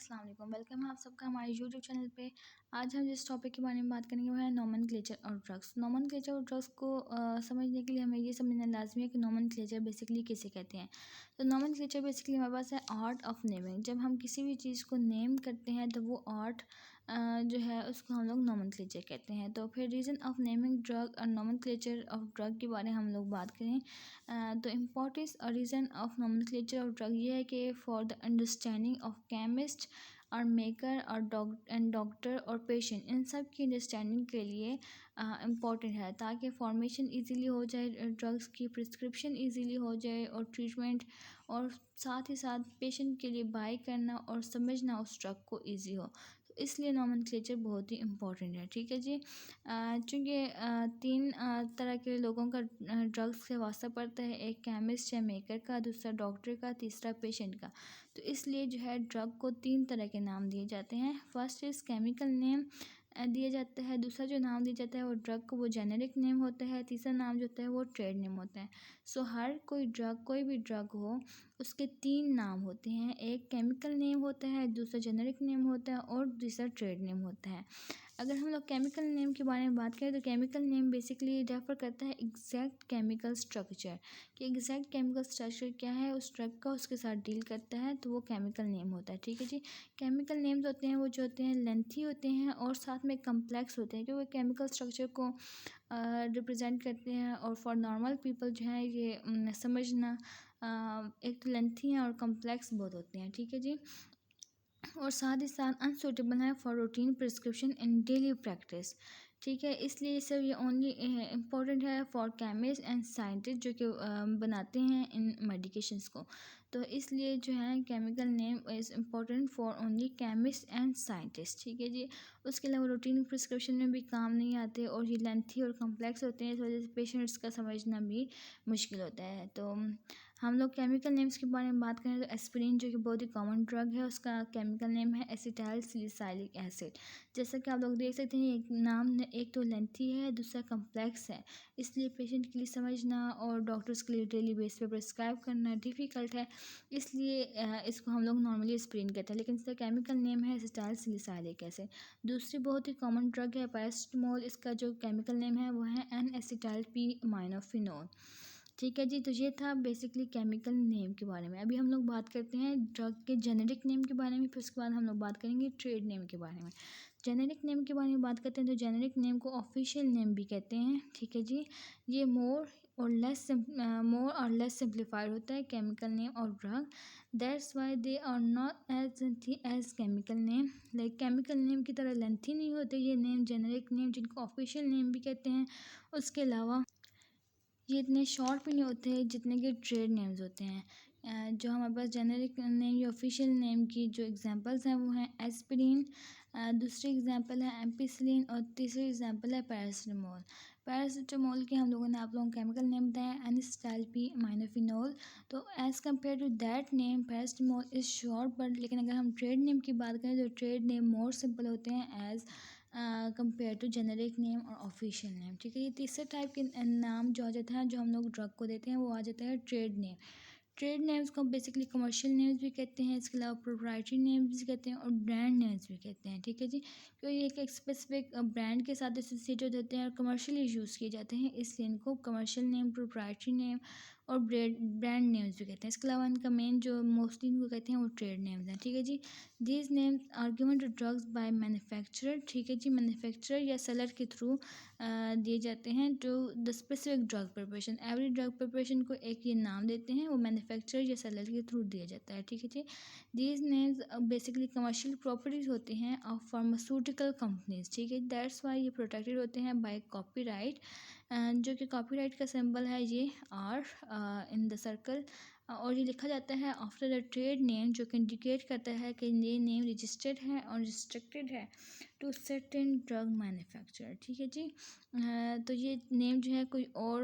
अस्सलाम वालेकुम। वेलकम है आप सबका हमारे यूट्यूब चैनल पे। आज हम जिस टॉपिक के बारे में बात करेंगे वो है नोमेनक्लेचर और ड्रग्स। नोमेनक्लेचर और ड्रग्स को समझने के लिए हमें ये समझना लाजमी है कि नोमेनक्लेचर बेसिकली किसे कहते हैं। तो नोमेनक्लेचर बेसिकली हमारे पास है आर्ट ऑफ नेमिंग। जब हम किसी भी चीज़ को नेम करते हैं तो वो आर्ट जो है उसको हम लोग नोमेनक्लेचर कहते हैं। तो फिर रीज़न ऑफ नेमिंग ड्रग और नोमेनक्लेचर ऑफ ड्रग के बारे में हम लोग बात करें तो इम्पोर्टेंस और reason of nomenclature of drug ये है कि for the understanding of chemist और मेकर और डॉक्टर और पेशेंट, इन सब की अंडरस्टैंडिंग के लिए इम्पॉर्टेंट है ताकि फॉर्मेशन इजीली हो जाए, ड्रग्स की प्रिस्क्रिप्शन इजीली हो जाए और ट्रीटमेंट, और साथ ही साथ पेशेंट के लिए बाय करना और समझना उस ड्रग को इजी हो। तो इसलिए नोमेनक्लेचर बहुत ही इम्पॉर्टेंट है। ठीक है जी। चूँकि तीन तरह के लोगों का ड्रग्स से वास्ता पड़ता है, एक केमिस्ट है मेकर का, दूसरा डॉक्टर का, तीसरा पेशेंट का। तो इसलिए जो है ड्रग को तीन तरह के नाम दिए जाते हैं। फर्स्ट इज़ केमिकल नेम दिया जाता है, दूसरा जो नाम दिया जाता है वो ड्रग को वो जेनेरिक नेम होता है, तीसरा नाम जो होता है वो ट्रेड नेम होता है। सो हर कोई ड्रग, कोई भी ड्रग हो उसके तीन नाम होते हैं, एक केमिकल नेम होता है, दूसरा जेनेरिक नेम होता है और तीसरा ट्रेड नेम होता है। अगर हम लोग केमिकल नेम के बारे में बात करें तो केमिकल नेम बेसिकली रेफर करता है एग्जैक्ट केमिकल स्ट्रक्चर, कि एग्जैक्ट केमिकल स्ट्रक्चर क्या है उस ड्रग का, उसके साथ डील करता है, तो वो केमिकल नेम होता है। ठीक है जी। केमिकल नेम्स होते हैं वो जो होते हैं लेंथी होते हैं और साथ में कम्प्लेक्स होते हैं, क्योंकि केमिकल स्ट्रक्चर को रिप्रेजेंट करते हैं, और फॉर नॉर्मल पीपल जो है ये समझना एक लेंथी हैं और कम्प्लेक्स बहुत होते हैं। ठीक है जी। और साथ ही साथ अनसूटेबल है for routine prescription in daily practice. ठीक है, इसलिए सब ये ओनली इम्पोर्टेंट है फॉर केमिस्ट एंड साइंटिस्ट जो कि बनाते हैं इन मेडिकेशंस को। तो इसलिए जो है chemical name is important for only chemist and scientist. ठीक है जी। उसके अलावा रूटीन प्रिस्क्रिप्शन में भी काम नहीं आते और ये लेंथी और कम्प्लेक्स होते हैं, इस वजह से पेशेंट्स का समझना भी मुश्किल होता है। तो हम लोग केमिकल नेम्स के बारे में बात करें तो एस्पिरिन जो कि बहुत ही कॉमन ड्रग है, उसका केमिकल नेम है एसिटाइल सैलिसिलिक एसिड। जैसा कि आप लोग देख सकते हैं एक नाम एक तो लेंथी है, दूसरा कम्प्लेक्स है, इसलिए पेशेंट के लिए समझना और डॉक्टर्स के लिए डेली बेस पे प्रिस्क्राइब करना डिफ़िकल्ट है, इसलिए इसको हम लोग नॉर्मली एस्पिरिन कहते हैं, लेकिन इसका केमिकल नेम है एसिटाइल सैलिसिलिक एसिड। दूसरी बहुत ही कॉमन ड्रग है पैरासिटामोल, इसका जो केमिकल नेम है वो है एन एसिटाइल पी माइनोफिनोल। ठीक है जी। तो ये था बेसिकली केमिकल नेम के बारे में। अभी हम लोग बात करते हैं ड्रग के जेनेरिक नेम के बारे में, फिर उसके बाद हम लोग बात करेंगे ट्रेड नेम के बारे में। जेनेरिक नेम के बारे में बात करते हैं तो जेनेरिक नेम को ऑफिशियल नेम भी कहते हैं। ठीक है जी। ये मोर और लेस सिंप्लीफाइड होता है केमिकल नेम और drug, that's why they are not as lengthy as chemical name. Like chemical name की तरह लेंथी नहीं होते ये नेम, जेनेरिक नेम जिनको ऑफिशियल नेम भी कहते हैं। उसके अलावा ये इतने शॉर्ट भी नहीं होते जितने कि ट्रेड नेम्स होते हैं। जो हमारे पास जेनेरिक नेम या ऑफिशियल नेम की जो एग्जांपल्स हैं वो हैं एस्पिरिन, दूसरी एग्जांपल है एम्पिसिलिन और तीसरी एग्जांपल है पैरासिटामोल। पैरासिटामोल के हम लोगों ने आप लोगों को केमिकल नेम बताया एनिस्टाइल पी माइनोफिनोल। तो as compare to that name paracetamol is short, but लेकिन अगर हम ट्रेड नेम की बात करें तो ट्रेड नेम मोर सिंपल होते हैं as compare to generic name और ऑफिशियल नेम। ठीक है, ये तीसरे टाइप के नाम जो आ जाता है जो हम लोग ड्रग को देते हैं वो आ जाता है ट्रेड नेम। ट्रेड नेम्स को बेसिकली कमर्शियल नेम्स भी कहते हैं, इसके अलावा प्रोप्राइटरी नेम्स भी कहते हैं और ब्रांड नेम्स भी कहते हैं। ठीक है जी। क्योंकि ये एक स्पेसिफिक ब्रांड के साथ एसोसिएटेड होते हैं और कमर्शियली यूज़ किए जाते हैं, इसलिए इनको कमर्शियल नेम, प्रोप्राइटरी नेम और ब्रांड नेम्स भी कहते हैं। इसके अलावा इनका मेन जो मोस्टली इनको कहते हैं वो ट्रेड नेम्स हैं। ठीक है जी। These names are given to drugs by manufacturer. ठीक है जी। मैन्युफैक्चरर या सेलर के थ्रू दिए जाते हैं to the specific drug preparation. Every drug preparation को एक ये नाम देते हैं, वो मैन्युफैक्चरर या सेलर के थ्रू दिया जाता है। ठीक है जी। These names basically commercial properties होते हैं ऑफ फार्मास्यूटिकल कंपनीज। ठीक है, दैट्स वाई ये प्रोटेक्टेड होते हैं बाय कॉपीराइट, जो कि कॉपीराइट का सिंबल है ये आर इन द सर्कल, और ये लिखा जाता है आफ्टर द ट्रेड नेम, जो कि इंडिकेट करता है कि ये नेम रजिस्टर्ड है और रिस्ट्रिक्टेड है टू सर्टेन ड्रग मैन्युफैक्चरर। ठीक है जी। तो ये नेम जो है कोई और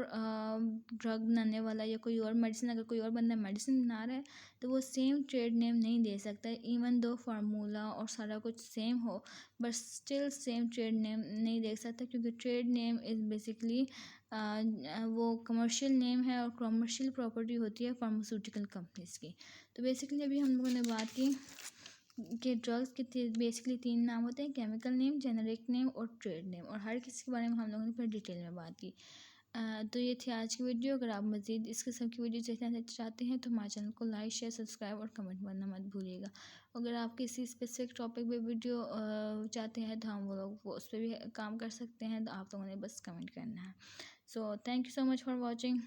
ड्रग बनाने वाला या कोई और मेडिसिन, अगर कोई और बंदा मेडिसिन बना रहा है तो वो सेम ट्रेड नेम नहीं दे सकता, इवन दो फार्मूला और सारा कुछ सेम हो, but still same trade name नहीं दे सकता, क्योंकि ट्रेड नेम इज़ बेसिकली वो कमर्शियल नेम है और कमर्शियल प्रॉपर्टी होती है फार्मास्यूटिकल कंपनीज़ की। तो बेसिकली अभी हम लोगों ने बात की के ड्रग्स के बेसिकली 3 नाम होते हैं, केमिकल नेम, जेनेरिक नेम और ट्रेड नेम, और हर किसी के बारे में हम लोगों ने फिर डिटेल में बात की। तो ये थी आज की वीडियो। अगर आप मज़ीद इस किस्म की वीडियो देखना चाहते हैं तो हमारे चैनल को लाइक, शेयर, सब्सक्राइब और कमेंट करना मत भूलिएगा। अगर आप किसी स्पेसिफिक टॉपिक पे वीडियो चाहते हैं तो हम वो लोग वो उस पर भी काम कर सकते हैं, तो आप लोगों ने बस कमेंट करना है। So thank you so much for watching.